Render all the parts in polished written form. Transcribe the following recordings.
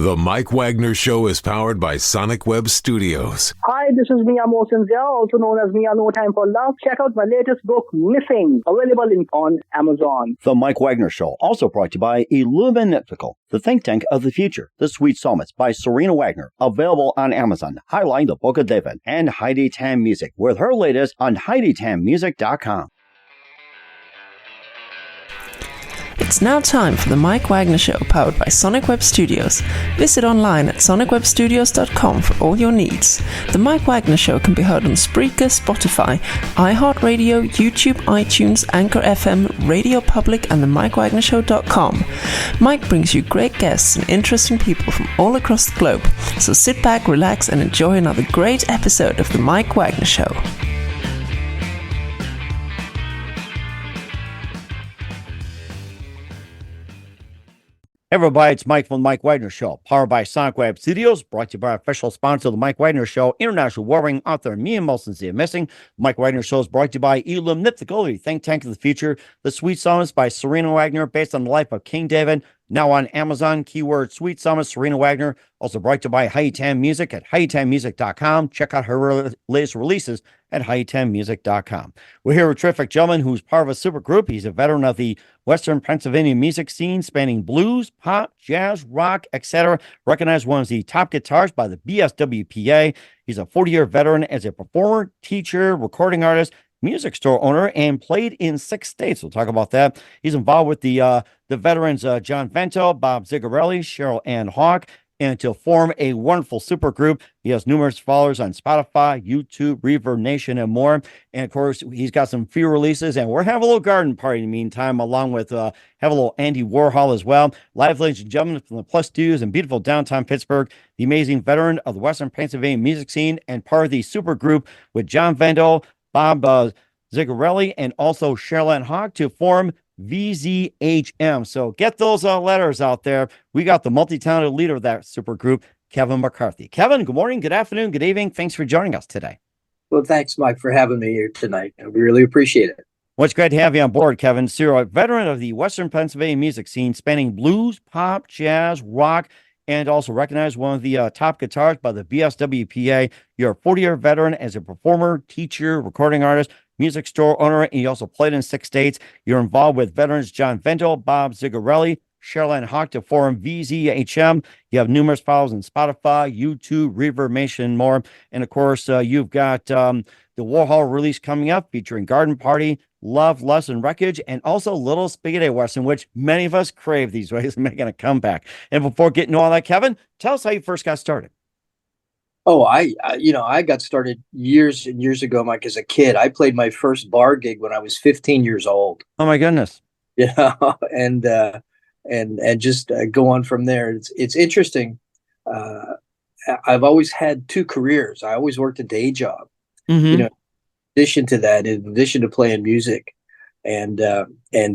The Mike Wagner Show is powered by Sonic Web Studios. Hi, this is Mia Mosinzia, also known as Mia No Time for Love. Check out my latest book, Missing, available on Amazon. The Mike Wagner Show, also brought to you by Illuminatical, the think tank of the future. The Sweet Psalmist by Serena Wagner, available on Amazon. Highlight the Book of David. And Heidi Tam Music, with her latest on HeidiTamMusic.com. It's now time for the Mike Wagner Show, powered by Sonic Web Studios. Visit online at sonicwebstudios.com for all your needs. The Mike Wagner Show can be heard on Spreaker, Spotify, iHeartradio, YouTube, iTunes, Anchor FM, Radio Public, and themikewagnershow.com. Mike brings you great guests and interesting people from all across the globe. So sit back, relax, and enjoy another great episode of the Mike Wagner Show. Hey everybody, it's Mike from the Mike Wagner Show, powered by Sonic Web Studios, brought to you by our official sponsor of the Mike Wagner Show, international warring author Mia Mosinzia Missing. Mike Wagner Show is brought to you by Illuminatical, the think tank of the future. The Sweet Psalmist by Serena Wagner, based on the life of King David, now on Amazon. Keyword Sweet Psalmist, Serena Wagner. Also brought to you by Heidi Tam Music at HeidiTamMusic.com. Check out her latest releases at HeidiTamMusic.com. We're here with a terrific gentleman who's part of a super group. He's a veteran of the Western Pennsylvania music scene, spanning blues, pop, jazz, rock, etc. Recognized one of the top guitarists by the BSWPA. He's a 40-year veteran as a performer, teacher, recording artist, music store owner, and played in 6 states. We'll talk about that. He's involved with the veterans Johnvento, bobzigerelli, cherylannhawk, and to form a wonderful super group. He has numerous followers on Spotify, YouTube, Reverb Nation, and more. And of course, he's got some few releases, and we're having a little garden party in the meantime, along with have a little Andy Warhol as well. Live, ladies and gentlemen, from the Plus Studios in beautiful downtown Pittsburgh, the amazing veteran of the Western Pennsylvania music scene and part of the super group with Johnvento, Bob Zigarelli, and also cherylannhawk to form VZHM. So get those letters out there. We got the multi-talented leader of that super group, Kevin McCarthy. Kevin, good morning, good afternoon, good evening. Thanks for joining us today. Well, thanks, Mike, for having me here tonight. We really appreciate it. Well, it's great to have you on board, Kevin. So you're a veteran of the Western Pennsylvania music scene, spanning blues, pop, jazz, rock, and also recognized one of the top guitarists by the BSWPA. You're a 40-year veteran as a performer, teacher, recording artist, music store owner, and you also played in 6 states. You're involved with veterans Johnvento, Bob Zigarelli, cherylannhawk to form VZHM. You have numerous followers on Spotify, YouTube, Reverb Nation, and more. And of course, you've got the Warhol release coming up featuring Garden Party, Love, Lust, and Wreckage, and also Little Spaghettiwestern, which many of us crave these days, making a comeback. And before getting to all that, Kevin, tell us how you first got started. Oh, I got started years and years ago, Mike, as a kid. I played my first bar gig when I was 15 years old. Oh my goodness. Yeah. And just go on from there. It's interesting. I've always had 2 careers. I always worked a day job, in addition to that, in addition to playing music. And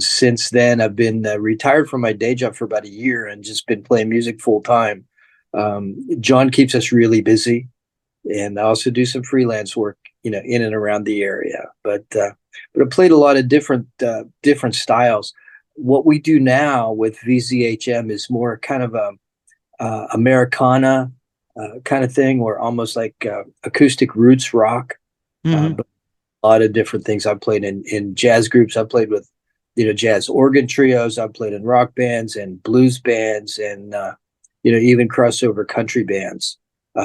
since then I've been retired from my day job for about a year and just been playing music full time. John keeps us really busy, and I also do some freelance work, in and around the area. But I played a lot of different styles. What we do now with VZHM is more kind of a Americana kind of thing, or almost like acoustic roots rock. But a lot of different things. I've played in jazz groups. I've played with, jazz organ trios. I've played in rock bands and blues bands, and even crossover country bands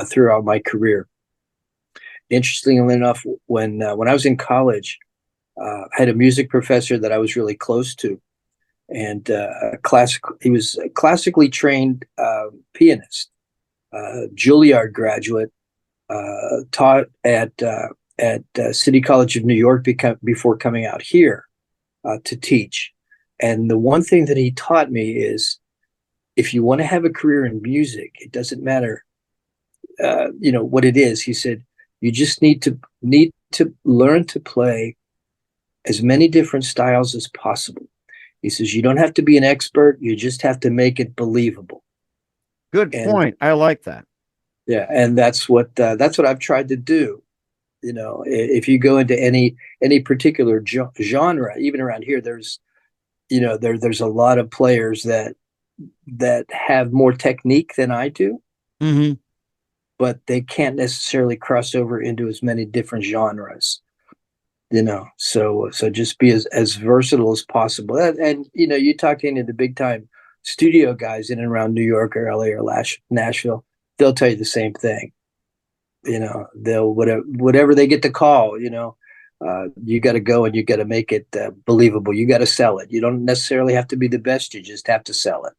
throughout my career. Interestingly enough, when I was in college, I had a music professor that I was really close to, and he was a classically trained pianist, Juilliard graduate, taught at City College of New York before coming out here to teach. And the one thing that he taught me is, if you want to have a career in music, it doesn't matter, what it is. He said, you just need to learn to play as many different styles as possible. He says, you don't have to be an expert. You just have to make it believable. Good point. I like that. Yeah. And that's what I've tried to do. If you go into any particular genre, even around here, there's a lot of players that that have more technique than I do, Mm-hmm. but they can't necessarily cross over into as many different genres. So just be as versatile as possible. And you talk to any of the big time studio guys in and around New York or LA or Nashville, they'll tell you the same thing. They'll whatever they get the call, you got to go and you got to make it believable. You got to sell it. You don't necessarily have to be the best. You just have to sell it.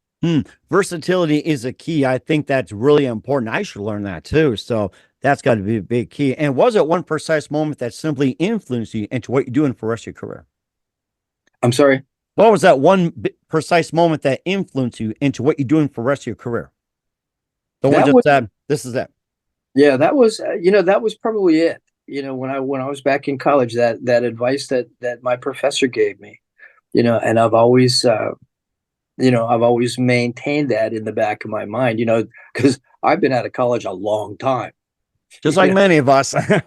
Versatility is a key. I think that's really important. I should learn that too. So that's got to be a big key. And was it one precise moment that simply influenced you into what you're doing for the rest of your career? I'm sorry? What was that one precise moment that influenced you into what you're doing for the rest of your career? The one just said, this is it. Yeah, that was, that was probably it. When I was back in college, that advice that my professor gave me, and I've always maintained that in the back of my mind, because I've been out of college a long time. Just like many of us. But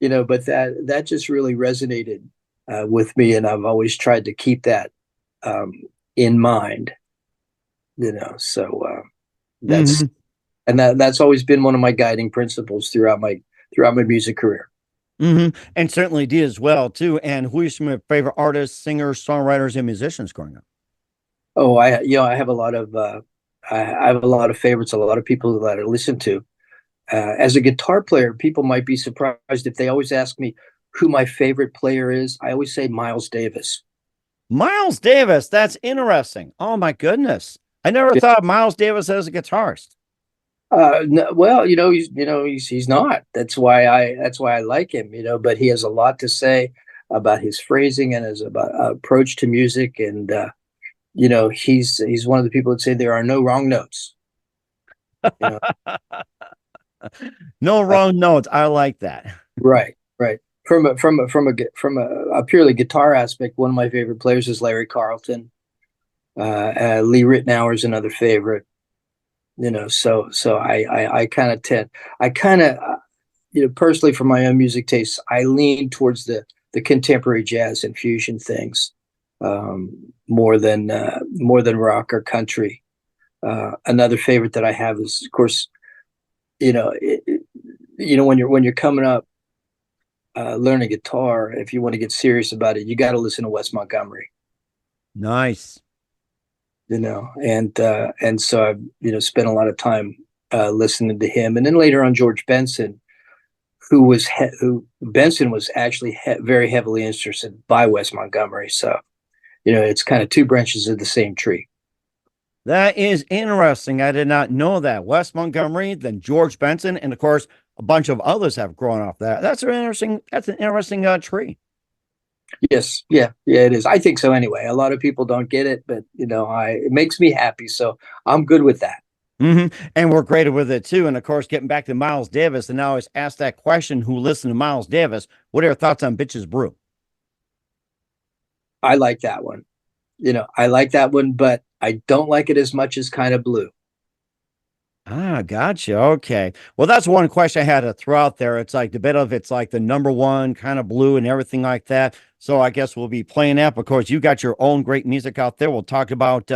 that just really resonated with me. And I've always tried to keep that in mind, so that's, and that's always been one of my guiding principles throughout my music career. And certainly did as well too. And who are some of your favorite artists, singers, songwriters, and musicians growing up? Oh, I have a lot of favorites, a lot of people that I listen to. As a guitar player, people might be surprised if they always ask me who my favorite player is. I always say Miles Davis. Miles Davis, that's interesting. Oh my goodness, I never thought of Miles Davis as a guitarist. No, well, he's not. That's why I like him. But he has a lot to say about his phrasing and his approach to music, and he's one of the people that say there are no wrong notes. No wrong notes. I like that. Right. From a purely guitar aspect, one of my favorite players is Larry Carlton. Lee Ritenour is another favorite. So I personally, for my own music tastes, I lean towards the contemporary jazz and fusion things more than rock or country. Another favorite that I have is, of course, when you're coming up learning guitar, if you want to get serious about it, you got to listen to Wes Montgomery. Nice. And so I've spent a lot of time listening to him, and then later on George Benson, who Benson was actually very heavily interested by Wes Montgomery. So it's kind of two branches of the same tree. That is interesting. I did not know that. Wes Montgomery, then George Benson, and of course a bunch of others have grown off that. That's an interesting tree. Yes. Yeah, it is. I think so anyway. A lot of people don't get it, but it makes me happy. So I'm good with that. And we're great with it too. And of course, getting back to Miles Davis, and I always ask that question, who listened to Miles Davis, what are your thoughts on Bitches Brew? I like that one. But I don't like it as much as Kind of Blue. Ah, gotcha. Okay. Well, that's one question I had to throw out there. It's like the bit of it's like the number one Kind of Blue and everything like that. So I guess we'll be playing that. Of course, you got your own great music out there. We'll talk about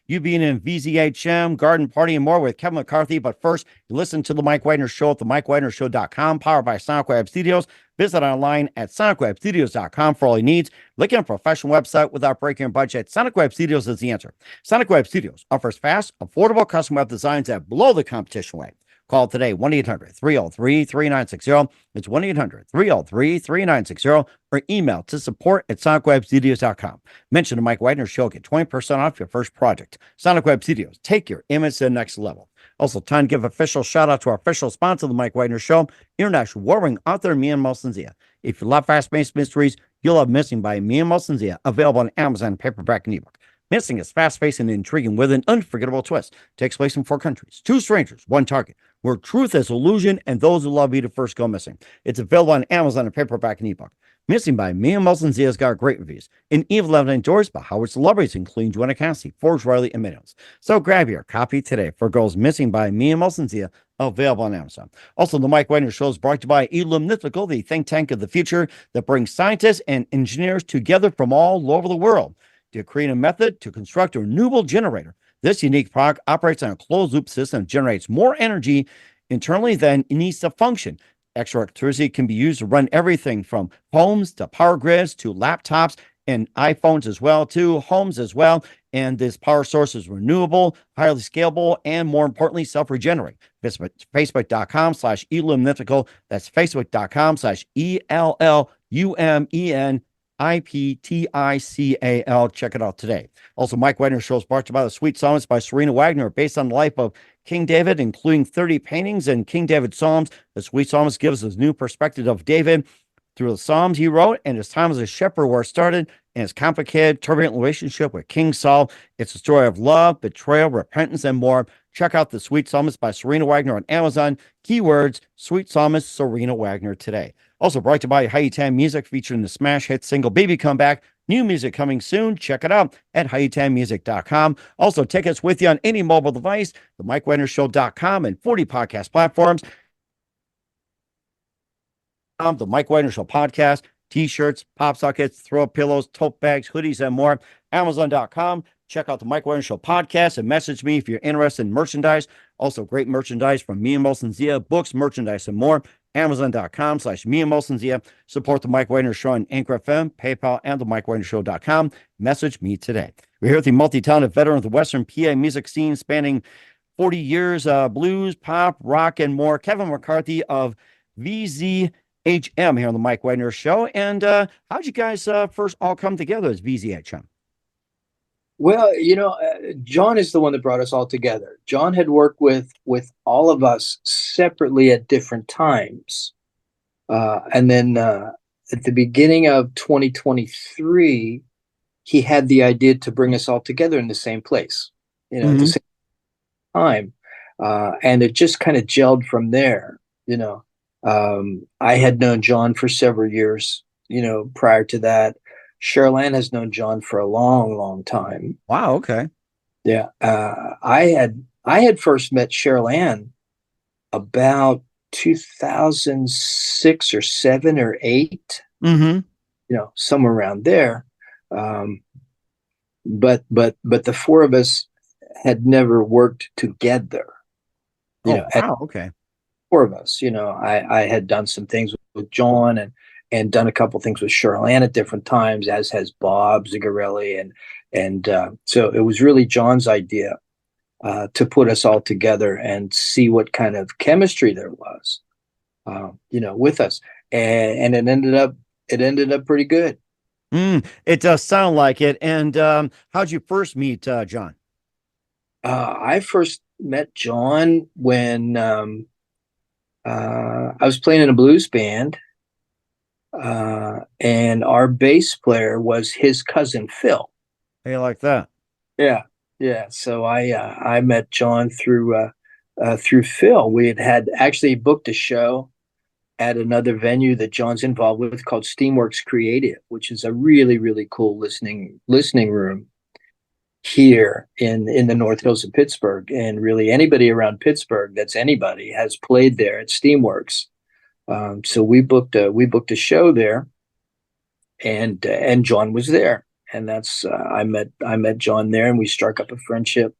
you being in VZHM, Garden Party, and more with Kevin McCarthy. But first, you listen to The Mike Wagner Show at themikewagnershow.com, powered by Sonic Web Studios. Visit online at sonicwebstudios.com for all your needs. Looking at a professional website without breaking your budget, Sonic Web Studios is the answer. Sonic Web Studios offers fast, affordable custom web designs that blow the competition away. Call today, 1-800-303-3960. It's 1-800-303-3960, or email to support@sonicwebstudios.com. Mention the Mike Wagner Show, get 20% off your first project. Sonic Web Studios, take your image to the next level. Also, time to give official shout out to our official sponsor of the Mike Wagner Show, international warring author me and Zia. If you love fast-paced mysteries, you'll love Missing by me and Zia, available on Amazon paperback and ebook. Missing is fast-paced and intriguing with an unforgettable twist. Takes place in 4 countries, 2 strangers, 1 target, where truth is illusion and those who love you to first go missing. It's available on Amazon and paperback and ebook. Missing by me and Zia has got great reviews. And even endorsed by Howard celebrities, including Joanna Cassie, Forbes Riley, and Minnows. So grab your copy today for Girls Missing by me and Zia, available on Amazon. Also, the Mike Wagner Show is brought to you by Elam Mythical, the think tank of the future that brings scientists and engineers together from all over the world to create a method to construct a renewable generator. This unique product operates on a closed-loop system and generates more energy internally than it needs to function. Extra electricity can be used to run everything from homes to power grids to laptops and iPhones as well, to homes as well. And this power source is renewable, highly scalable, and more importantly, self-regenerate. Visit facebook.com/elluminiptical. That's facebook.com/ELLUMENIPTICAL. Check it out today. Also, Mike Wagner Show is brought to you by the Sweet Psalms by Serena Wagner, based on the life of King David, including 30 paintings and King David Psalms. The Sweet Psalms gives us a new perspective of David through the Psalms he wrote and his time as a shepherd, where it started, and his complicated, turbulent relationship with King Saul. It's a story of love, betrayal, repentance, and more. Check out the Sweet Psalmist by Serena Wagner on Amazon. Keywords, Sweet Psalmist Serena Wagner today. Also brought to you by Music, featuring the smash hit single Baby Comeback. New music coming soon. Check it out at HighTimeMusic.com. Also, tickets with you on any mobile device, themikewagnershow.com, and 40 podcast platforms. The Mike Wagner Show podcast, t-shirts, pop sockets, throw pillows, tote bags, hoodies, and more. Amazon.com. Check out the Mike Wagner Show podcast and message me if you're interested in merchandise. Also, great merchandise from me and Molson Zia, books, merchandise, and more. Amazon.com/me and Molson Zia. Support the Mike Wagner Show on Anchor FM, PayPal, and the mikewagnershow.com. Message me today. We're here with the multi-talented veteran of the Western PA music scene, spanning 40 years, blues, pop, rock, and more, Kevin McCarthy of VZHM here on the Mike Wagner Show. And how'd you guys first all come together as VZHM? Well, John is the one that brought us all together. John had worked with all of us separately at different times. And then at the beginning of 2023, he had the idea to bring us all together in the same place, at the same time. And it just kind of gelled from there. I had known John for several years, prior to that. Cheryl has known John for a long, long time. Wow. Okay. Yeah. I had first met Cheryl about 2006 or 7 or 8, somewhere around there. But the four of us had never worked together. Okay. Four of us, I had done some things with John and done a couple things with Cheryl at different times, as has Bob Zigerelli. And so it was really John's idea to put us all together and see what kind of chemistry there was, with us. And it ended up pretty good. It does sound like it. And how'd you first meet John? I first met John when I was playing in a blues band. And our bass player was his cousin Phil. How you like that? Yeah. So I met John through Phil. We had actually booked a show at another venue that John's involved with called Steamworks Creative, which is a really, really cool listening room here in the North Hills of Pittsburgh. And really anybody around Pittsburgh that's anybody has played there at Steamworks. So we booked a show there, and John was there, and that's I met John there, and we struck up a friendship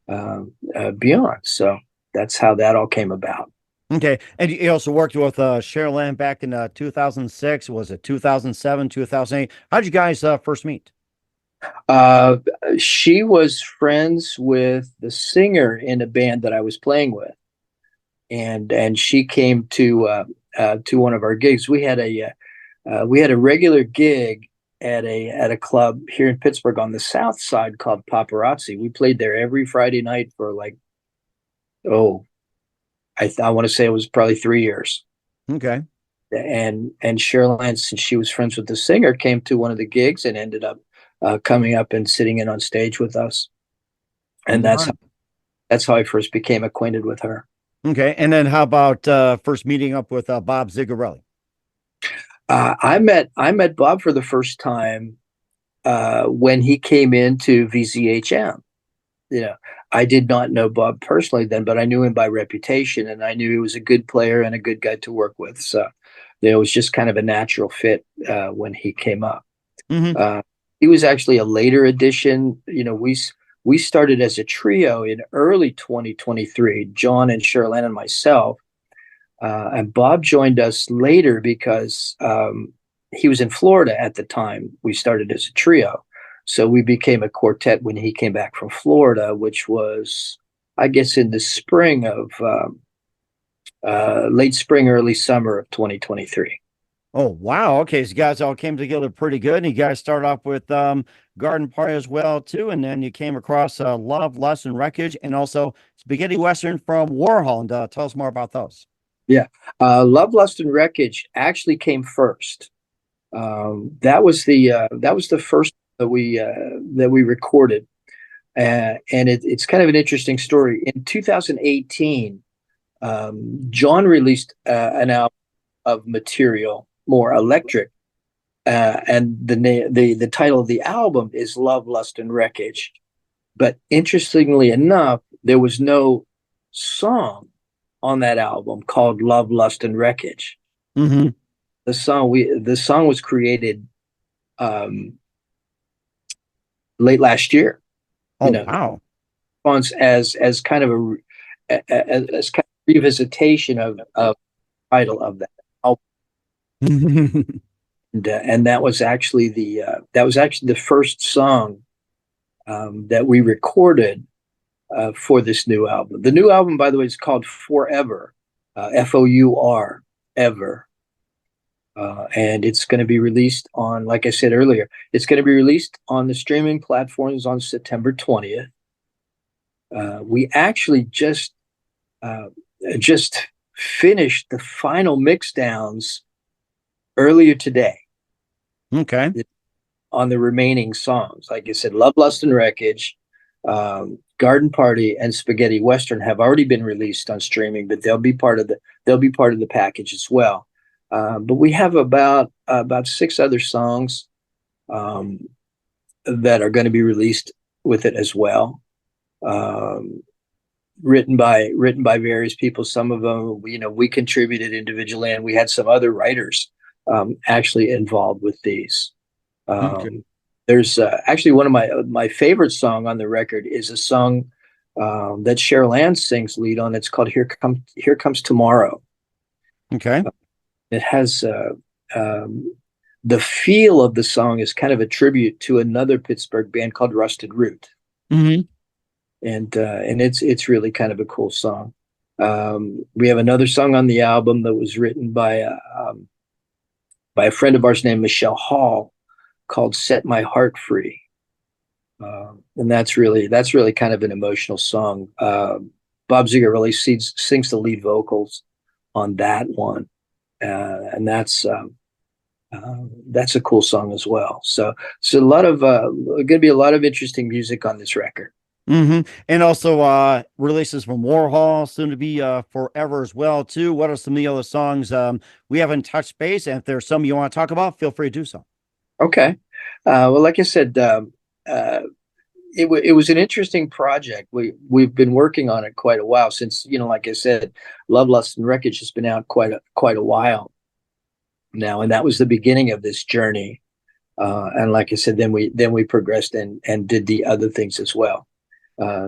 beyond. So that's how that all came about. Okay, and you also worked with Cheryl back in 2006. Was it 2007, 2008? How'd you guys first meet? She was friends with the singer in a band that I was playing with, and she came to one of our gigs. We had a regular gig at a club here in Pittsburgh on the South Side called Paparazzi. We played there every Friday night for I want to say it was probably 3 years. Okay. And Cheryl, since she was friends with the singer, came to one of the gigs and ended up coming up and sitting in on stage with us. And that's how I first became acquainted with her. Okay, and then how about first meeting up with Bob Zigerelli? I met Bob for the first time when he came into VZHM. I did not know Bob personally then, but I knew him by reputation, and I knew he was a good player and a good guy to work with. So it was just kind of a natural fit when he came up. he was actually a later addition. We started as a trio in early 2023, John and Cheryl and myself. And Bob joined us later because he was in Florida at the time. We started as a trio. So we became a quartet when he came back from Florida, which was, I guess, in the spring of late spring, early summer of 2023. Oh, wow. Okay. So you guys all came together pretty good. And you guys started off with Garden Party as well, too. And then you came across Love, Lust, and Wreckage, and also Spaghetti Western from Warhol. And tell us more about those. Yeah. Love, Lust, and Wreckage actually came first. That was the first that we recorded. And it's kind of an interesting story. In 2018, John released an album of material, more electric, and the title of the album is Love, Lust, and Wreckage. But interestingly enough, there was no song on that album called Love, Lust, and Wreckage. Mm-hmm. The song was created late last year. Oh, wow. As kind of a revisitation of the title of that album. And that was actually the first song that we recorded for this new album. The new album, by the way, is called Forever, Four, ever. And it's going to be released on, like I said earlier, it's going to be released on the streaming platforms on September 20th. We actually just finished the final mix downs earlier today. Okay. On the remaining songs. Like I said, Love, Lust, and Wreckage, Garden Party, and Spaghetti Western have already been released on streaming, but they'll be part of the package as well. But we have about 6 other songs that are going to be released with it as well. Written by various people. Some of them, we contributed individually, and we had some other writers actually involved with these. Okay. There's actually one of my favorite song on the record is a song that Cheryl Ann sings lead on. It's called Here Comes Tomorrow. Okay. It has the feel of the song is kind of a tribute to another Pittsburgh band called Rusted Root. Mm-hmm. And it's really kind of a cool song. We have another song on the album that was written by a friend of ours named Michelle Hall, called Set My Heart Free. And that's really kind of an emotional song. Bob Zigerelli sings the lead vocals on that one. And that's a cool song as well. So a lot of going to be a lot of interesting music on this record. Mm-hmm. And also releases from Warhol, soon to be Forever as well too. What are some of the other songs we haven't touched base? And if there's some you want to talk about, feel free to do so. Okay. Well, like I said, it was an interesting project. We've been working on it quite a while since, like I said, Love, Lust, and Wreckage has been out quite a while now, and that was the beginning of this journey. And like I said, then we progressed and did the other things as well.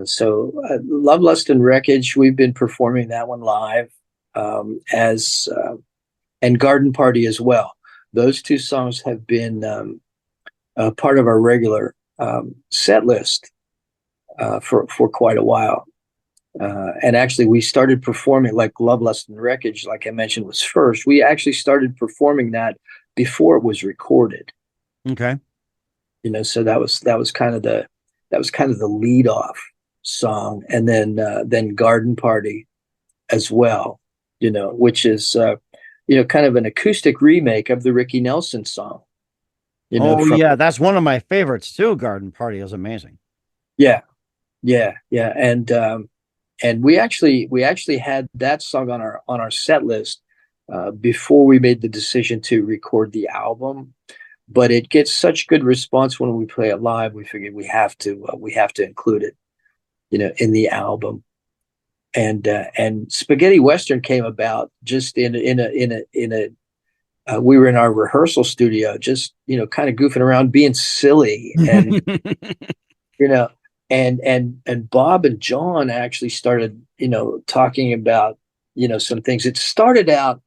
So Love, Lust, and Wreckage, we've been performing that one live and Garden Party as well. Those 2 songs have been part of our regular set list for quite a while. And actually, we started performing, like Love, Lust, and Wreckage, like I mentioned, was first. We actually started performing that before it was recorded. Okay. So that was kind of the lead off song, and then Garden Party as well, which is kind of an acoustic remake of the Ricky Nelson song. Yeah, that's one of my favorites too. Garden Party is amazing. Yeah. And we actually had that song on our set list before we made the decision to record the album. But it gets such good response when we play it live. We figured we have to include it, in the album. And Spaghetti Western came about just in we were in our rehearsal studio, just, kind of goofing around, being silly. And, and Bob and John actually started, talking about, some things. It started out,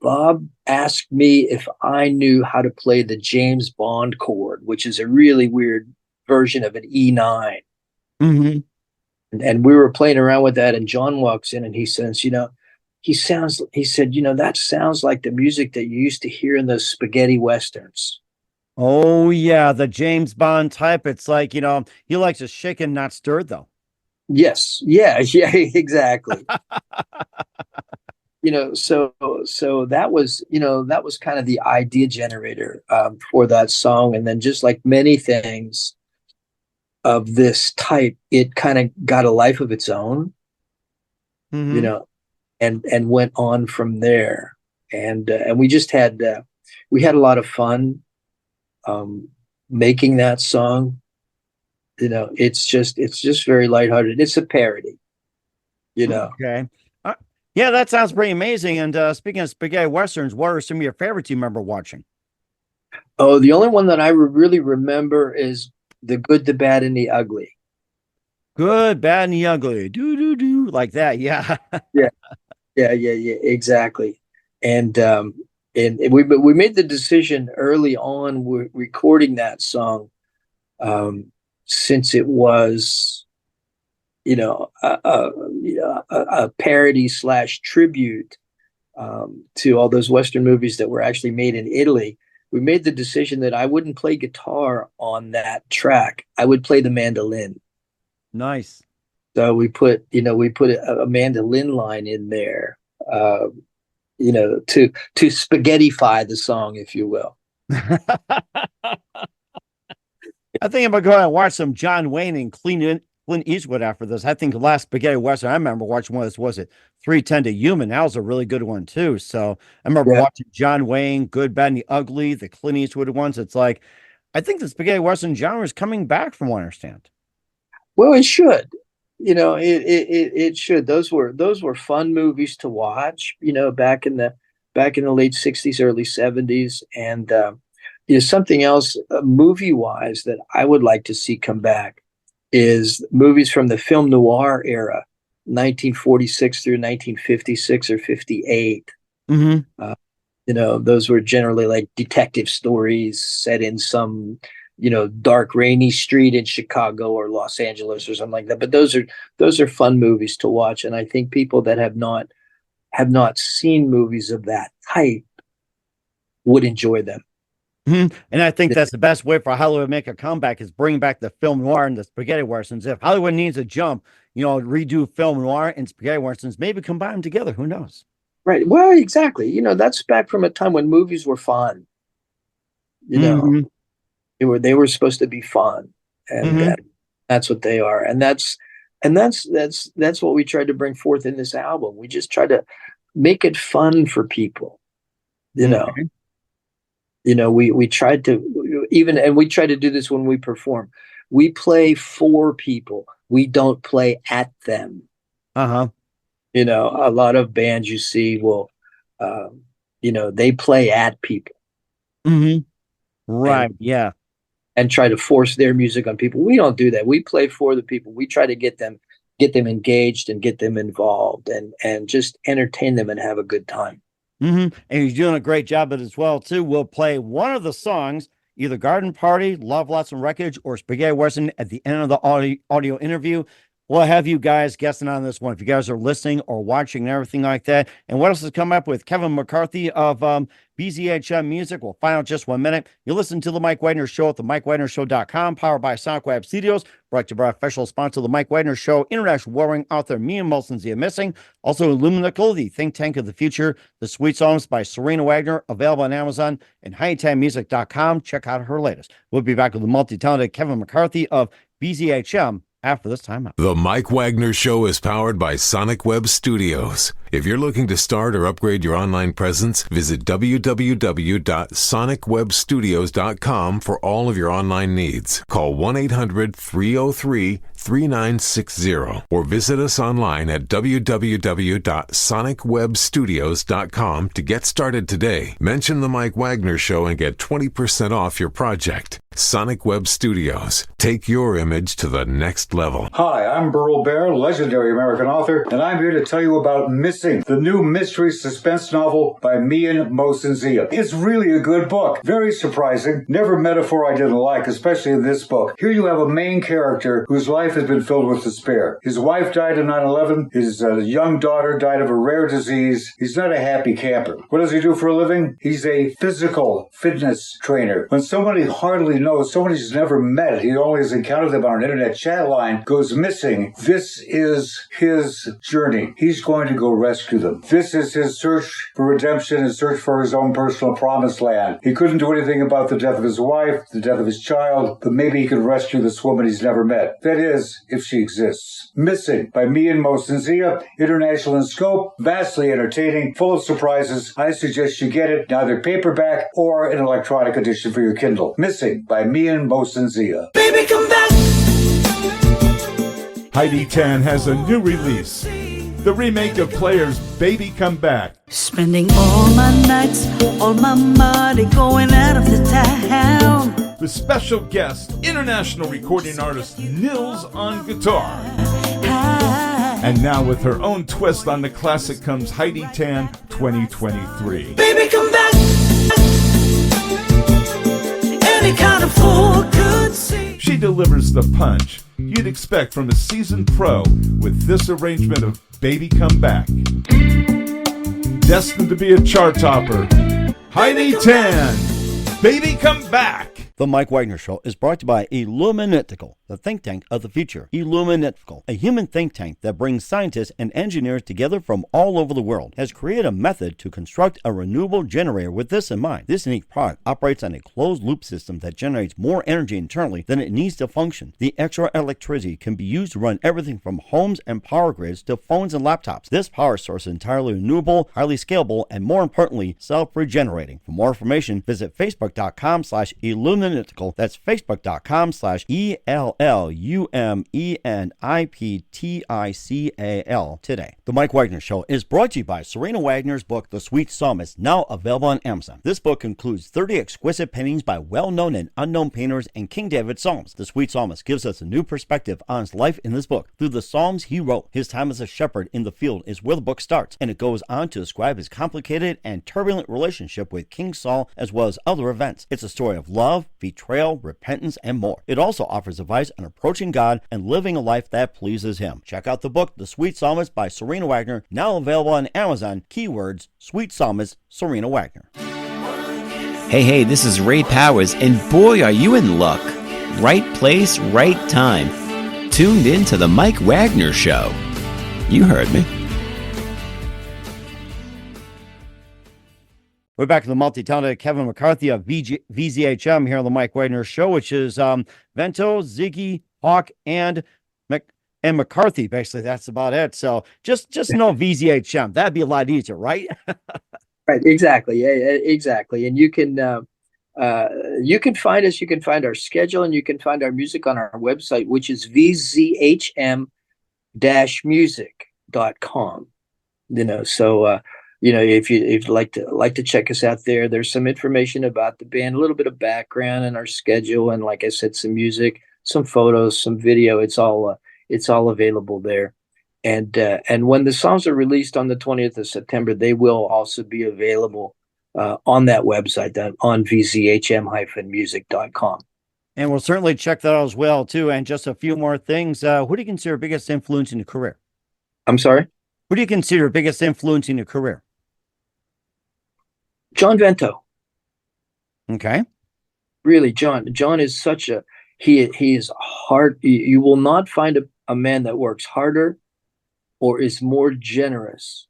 Bob asked me if I knew how to play the James Bond chord, which is a really weird version of an E9. Mm-hmm. And we were playing around with that, and John walks in and he says, he said, that sounds like the music that you used to hear in those spaghetti westerns. Oh, yeah, the James Bond type. It's like, he likes it shaken, not stirred, though. Yes. Yeah, yeah, exactly. So that was kind of the idea generator for that song. And then, just like many things of this type, it kind of got a life of its own, and went on from there. And we just had we had a lot of fun making that song. It's just very lighthearted. It's a parody, Okay. Yeah, that sounds pretty amazing. And speaking of spaghetti westerns, what are some of your favorites you remember watching? Oh, the only one that I really remember is The Good, the Bad, and the Ugly. Good, bad, and the ugly. Do like that. Yeah. Yeah, exactly. And we made the decision early on, recording that song, since it was, a parody / tribute to all those Western movies that were actually made in Italy. We made the decision that I wouldn't play guitar on that track. I would play the mandolin. Nice. So we put a mandolin line in there, to spaghettify the song, if you will. I think I'm going to go and watch some John Wayne and Clint Eastwood after this. I think the last spaghetti western I remember watching was it 3:10 to Human? That was a really good one too. So I remember watching John Wayne, Good, Bad, and the Ugly, the Clint Eastwood ones. It's like, I think the spaghetti western genre is coming back, from what I understand. Well, it should. It should. Those were fun movies to watch. Back in the late '60s, early '70s, and something else movie wise that I would like to see come back is movies from the film noir era, 1946 through 1956 or 58. Mm-hmm. Those were generally like detective stories set in some, dark, rainy street in Chicago or Los Angeles or something like that. But those are fun movies to watch. And I think people that have not seen movies of that type would enjoy them. Mm-hmm. And I think that's the best way for Hollywood to make a comeback, is bring back the film noir and the spaghetti westerns. If Hollywood needs a jump, redo film noir and spaghetti westerns, maybe combine them together. Who knows? Right. Well, exactly. That's back from a time when movies were fun. Mm-hmm. They were supposed to be fun, and that's what they are. And that's what we tried to bring forth in this album. We just try to make it fun for people. Okay. We tried to and we try to do this when we perform. We play for people. We don't play at them. Uh-huh. A lot of bands you see will, they play at people. Mm-hmm. Right. Yeah. And try to force their music on people. We don't do that. We play for the people. We try to get them engaged and get them involved and just entertain them and have a good time. Mm-hmm. And he's doing a great job at it as well, too. We'll play one of the songs, either Garden Party, Lovelustandwreckage, or Spaghetti Western, at the end of the audio interview. We'll have you guys guessing on this one if you guys are listening or watching and everything like that. And what else has come up with Kevin McCarthy of VZHM Music? We'll find out just 1 minute. You listen to The Mike Wagner Show at themikewagnershow.com, powered by Sonic Web Studios, brought to you by our official sponsor, The Mike Wagner Show, international warring author me and Molson Zia Missing. Also, Illuminacle, the think tank of the future, the sweet songs by Serena Wagner, available on Amazon and hightimemusic.com. Check out her latest. We'll be back with the multi-talented Kevin McCarthy of VZHM after this time out. The Mike Wagner Show is powered by Sonic Web Studios. If you're looking to start or upgrade your online presence, visit www.sonicwebstudios.com for all of your online needs. Call 1-800-303 888-866-3960 or visit us online at www.sonicwebstudios.com to get started today. Mention The Mike Wagner Show and get 20% off your project. Sonic Web Studios. Take your image to the next level. Hi, I'm Burl Barer, legendary American author, and I'm here to tell you about Missing, the new mystery suspense novel by Mian Mosensia. It's really a good book. Very surprising. Never metaphor I didn't like, especially in this book. Here you have a main character whose life has been filled with despair. His wife died in 9/11. His young daughter died of a rare disease. He's not a happy camper. What does he do for a living? He's a physical fitness trainer. When somebody hardly knows, somebody he's never met, he only has encountered them on an internet chat line, goes missing. This is his journey. He's going to go rescue them. This is his search for redemption, his search for his own personal promised land. He couldn't do anything about the death of his wife, the death of his child, but maybe he can rescue this woman he's never met. That is, if she exists. Missing by Mian Mosensia, international in scope, vastly entertaining, full of surprises. I suggest you get it in either paperback or an electronic edition for your Kindle. Missing by Mian Mosensia. Baby, come back. Heidi Tan has a new release, the remake of Player's Baby Come Back. Spending all my nights, all my money going out of the town. With special guest, international recording artist Nils on guitar. And now with her own twist on the classic comes Heidi Tan 2023. Baby, come back. Any kind of fool could see. She delivers the punch you'd expect from a seasoned pro with this arrangement of Baby Come Back. Destined to be a chart topper, Heidi Tan, Baby Come Back. The Mike Wagner Show is brought to you by Illuminatical, the think tank of the future. Illuminatical, a human think tank that brings scientists and engineers together from all over the world, has created a method to construct a renewable generator with this in mind. This unique product operates on a closed-loop system that generates more energy internally than it needs to function. The extra electricity can be used to run everything from homes and power grids to phones and laptops. This power source is entirely renewable, highly scalable, and more importantly, self-regenerating. For more information, visit facebook.com/illuminatical. That's facebook.com/ELLUMENIPTICAL today. The Mike Wagner Show is brought to you by Serena Wagner's book, The Sweet Psalmist, now available on Amazon. This book includes 30 exquisite paintings by well-known and unknown painters and King David Psalms. The Sweet Psalmist gives us a new perspective on his life in this book. Through the Psalms he wrote, his time as a shepherd in the field is where the book starts, and it goes on to describe his complicated and turbulent relationship with King Saul as well as other events. It's a story of love, betrayal, repentance, and more. It also offers advice on approaching God and living a life that pleases him. Check out the book, The Sweet Psalmist by Serena Wagner, now available on Amazon. Keywords, Sweet Psalmist, Serena Wagner. Hey, this is Ray Powers, and boy, are you in luck. Right place, right time. Tuned in to The Mike Wagner Show. You heard me. We're back to the multi-talented Kevin McCarthy of VZHM here on the Mike Wagner Show, which is Vento, Ziggy, Hawk, and McCarthy. Basically, that's about it. So just know VZHM. That'd be a lot easier, right? Right. Exactly. Yeah, exactly. And you can find us. You can find our schedule, and you can find our music on our website, which is vzhm-music.com. If you'd like to check us out there, there's some information about the band, a little bit of background and our schedule, and like I said, some music, some photos, some video. It's all available there. And when the songs are released on the 20th of September, they will also be available on that website, on vzhm-music.com. And we'll certainly check that out as well too. And just a few more things. Who do you consider biggest influence in your career? I'm sorry? Who do you consider biggest influence in your career? Johnvento. Okay. Really, John is he is hard. You will not find a man that works harder or is more generous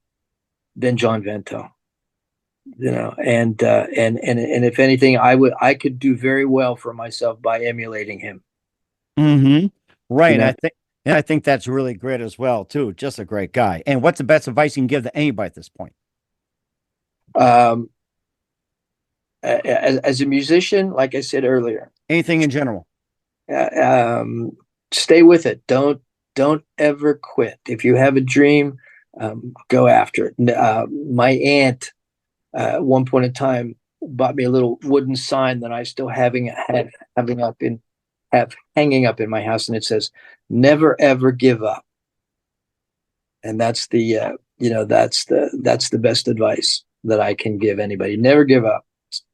than Johnvento. And if anything, I could do very well for myself by emulating him. Mm-hmm. Right. I think that's really great as well too. Just a great guy. And what's the best advice you can give to anybody at this point? As a musician, like I said earlier, anything in general. stay with it. Don't ever quit. If you have a dream, go after it. My aunt, at one point in time, bought me a little wooden sign that I still hanging up in my house, and it says, "Never ever give up." And that's the that's the best advice that I can give anybody. Never give up.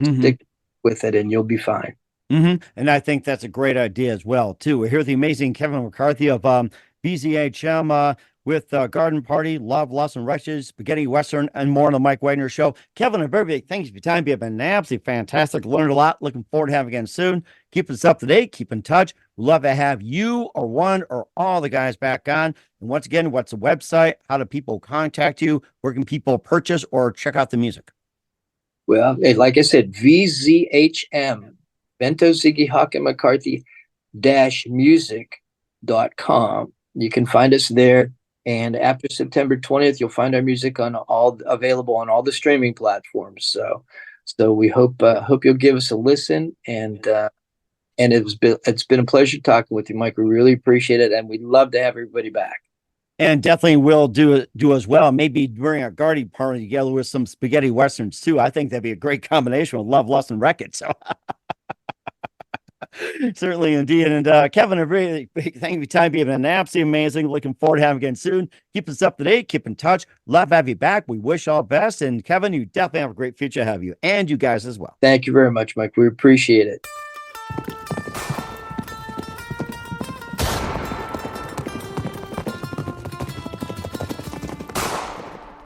Stick with it, and you'll be fine. And I think that's a great idea as well, too. We're here with the amazing Kevin McCarthy of VZHM with Garden Party, Love, Lust, and Wreckage, Spaghetti Western, and more on the Mike Wagner Show. Kevin, a very big thanks for your time. You've been absolutely fantastic. Learned a lot. Looking forward to having you again soon. Keep us up to date. Keep in touch. We'd love to have you or one or all the guys back on. And once again, what's the website? How do people contact you? Where can people purchase or check out the music? Well, like I said, VZHM, Vento, Ziggy, Hawk, and McCarthy -music.com. You can find us there. And after September 20th, you'll find our music available on all the streaming platforms. So we hope you'll give us a listen. And it's been a pleasure talking with you, Mike. We really appreciate it, and we'd love to have everybody back. And definitely will do as well. Maybe during a garden party together with some spaghetti westerns too. I think that'd be a great combination with Love, Lust, and Wreckage. So certainly indeed. And Kevin, a really big thank you for your time. You've been absolutely amazing. Looking forward to having you again soon. Keep us up to date. Keep in touch. Love to have you back. We wish all the best. And Kevin, you definitely have a great future ahead of you, and you guys as well. Thank you very much, Mike. We appreciate it.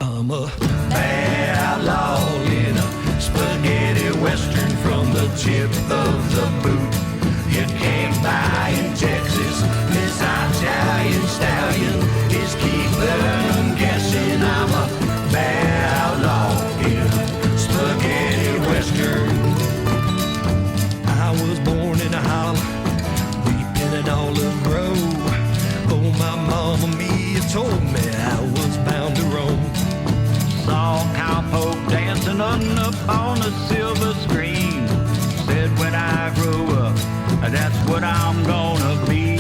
I'm a bad outlaw in a spaghetti western from the tip of the boot. You can't buy in Texas. This Italian stallion is keeping them guessing. I'm a bad outlaw in a spaghetti western. I was born in a holler, deep in an olive grove. Oh, my mama Mia told me I was bound to roam. Saw cowpoke dancing up on a silver screen. Said when I grow up, that's what I'm gonna be.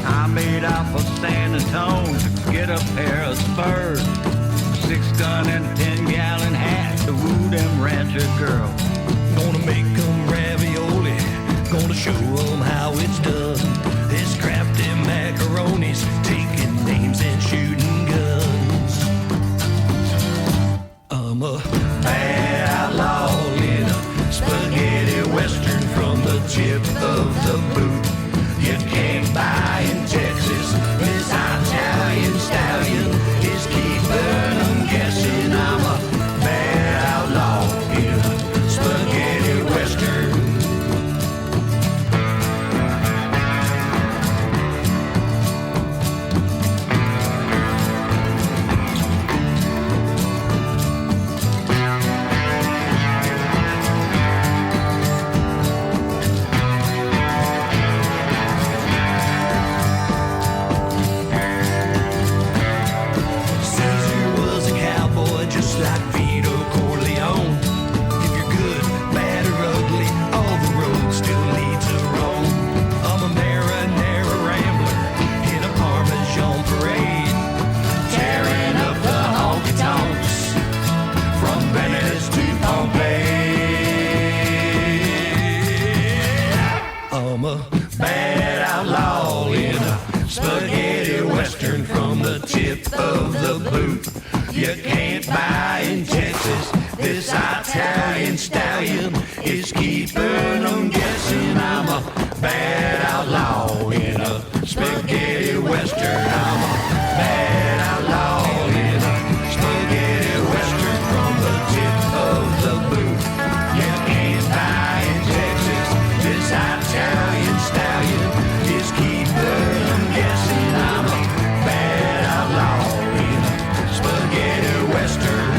I made out for San Antonio to get a pair of spurs, 6-gun and 10-gallon hat to woo them rancher girls. Gonna make them ravioli, gonna show them how it's done. This crafty macaroni's taking names and shooting guns. I'm a bad outlaw in a spaghetti western from the tip of the boot. You can't buy in Texas. This Italian stallion is keeping them guessing. I'm a bad outlaw in a spaghetti western. Caesar was a cowboy just like Vito Corleone. If you're good, bad, or ugly, all the roads still lead to Rome. I'm a marinara rambler in a Parmesan parade, tearing up the honky tonks from Venice to Pompeii. I'm a bad outlaw in a spaghetti western from the tip of the boot. You can't buy in Texas. This Italian stallion is keeping them guessing. I'm a bad outlaw in a spaghetti western. I'm a bad outlaw in a spaghetti western from the tip of the boot. You can't buy in Texas. This Italian stallion is keeping them guessing. I'm a bad outlaw in a spaghetti western.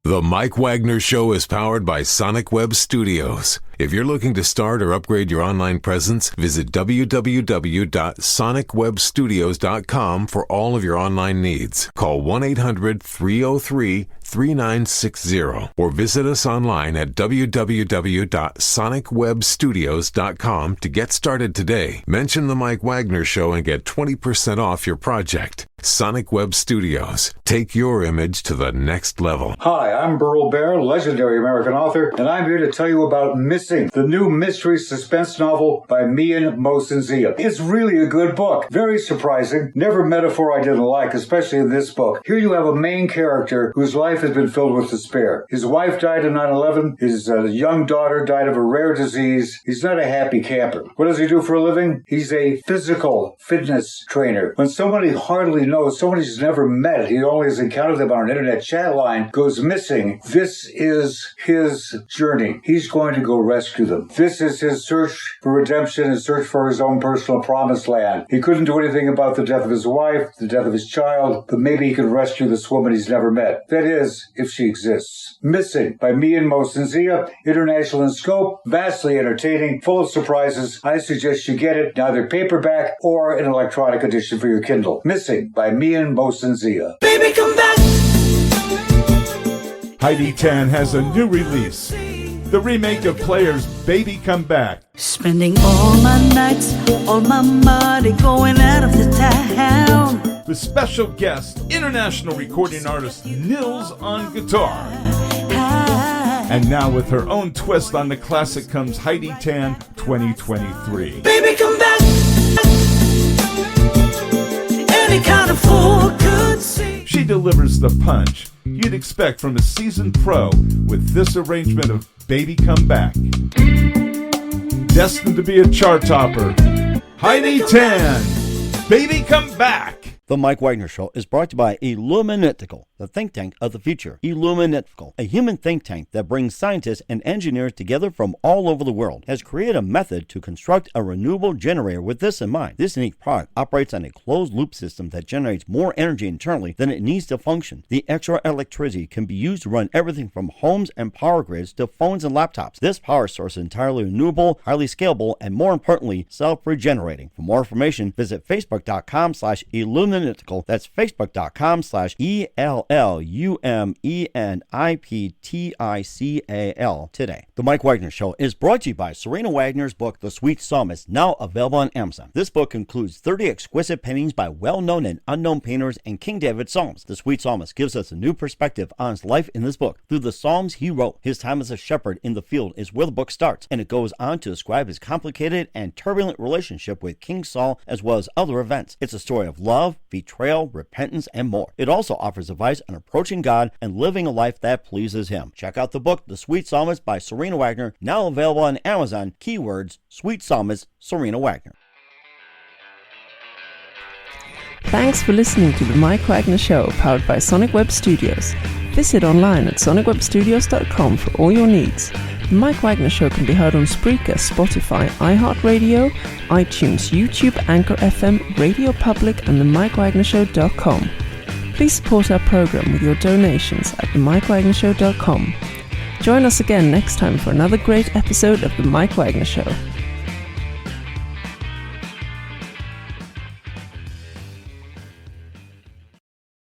The Mike Wagner Show is powered by Sonic Web Studios. If you're looking to start or upgrade your online presence, visit www.sonicwebstudios.com for all of your online needs. Call 1-800-303-3960 or visit us online at www.sonicwebstudios.com to get started today. Mention The Mike Wagner Show and get 20% off your project. Sonic Web Studios. Take your image to the next level. Hi, I'm Burl Bear, legendary American author, and I'm here to tell you about Missing, the new mystery suspense novel by me and Mohsen Zia. It's really a good book. Very surprising. Never metaphor I didn't like, especially in this book. Here you have a main character whose life has been filled with despair. His wife died in 9/11. His young daughter died of a rare disease. He's not a happy camper. What does he do for a living? He's a physical fitness trainer. When somebody hardly knows, somebody he's never met, he only has encountered them on an internet chat line, goes missing. This is his journey. He's going to go rescue them. This is his search for redemption and search for his own personal promised land. He couldn't do anything about the death of his wife, the death of his child, but maybe he can rescue this woman he's never met. That is, if she exists. Missing by me and Mohsen Zia, international in scope, vastly entertaining, full of surprises. I suggest you get it in either paperback or an electronic edition for your Kindle. Missing by me and Mohsen Zia. Baby, come back. Heidi Tan has a new release, the remake of Player's Baby Come Back. Spending all my nights, all my money going out of the town. With special guest, international recording artist Nils on guitar. And now with her own twist on the classic comes Heidi Tan 2023. Baby, come back. Any kind of fool could see. She delivers the punch you'd expect from a seasoned pro with this arrangement of Baby Come Back. Destined to be a chart topper, Heidi Tan, Baby Come Back. The Mike Wagner Show is brought to you by Illuminatical, the think tank of the future. Illuminatical, a human think tank that brings scientists and engineers together from all over the world, has created a method to construct a renewable generator with this in mind. This unique product operates on a closed-loop system that generates more energy internally than it needs to function. The extra electricity can be used to run everything from homes and power grids to phones and laptops. This power source is entirely renewable, highly scalable, and more importantly, self-regenerating. For more information, visit facebook.com/Illuminatical. That's facebook.com/ELLUMENIPTICAL today. The Mike Wagner Show is brought to you by Serena Wagner's book, The Sweet Psalmist, now available on Amazon. This book includes 30 exquisite paintings by well-known and unknown painters and King David Psalms. The Sweet Psalmist gives us a new perspective on his life in this book. Through the Psalms he wrote, his time as a shepherd in the field is where the book starts, and it goes on to describe his complicated and turbulent relationship with King Saul as well as other events. It's a story of love, betrayal, repentance, and more. It also offers advice on approaching God and living a life that pleases him. Check out the book, The Sweet Psalmist by Serena Wagner, now available on Amazon. Keywords, Sweet Psalmist, Serena Wagner. Thanks for listening to The Mike Wagner Show, powered by Sonic Web Studios. Visit online at sonicwebstudios.com for all your needs. The Mike Wagner Show can be heard on Spreaker, Spotify, iHeartradio, iTunes, YouTube, Anchor FM, Radio Public, and themikewagnershow.com. Please support our program with your donations at themikewagnershow.com. Join us again next time for another great episode of The Mike Wagner Show.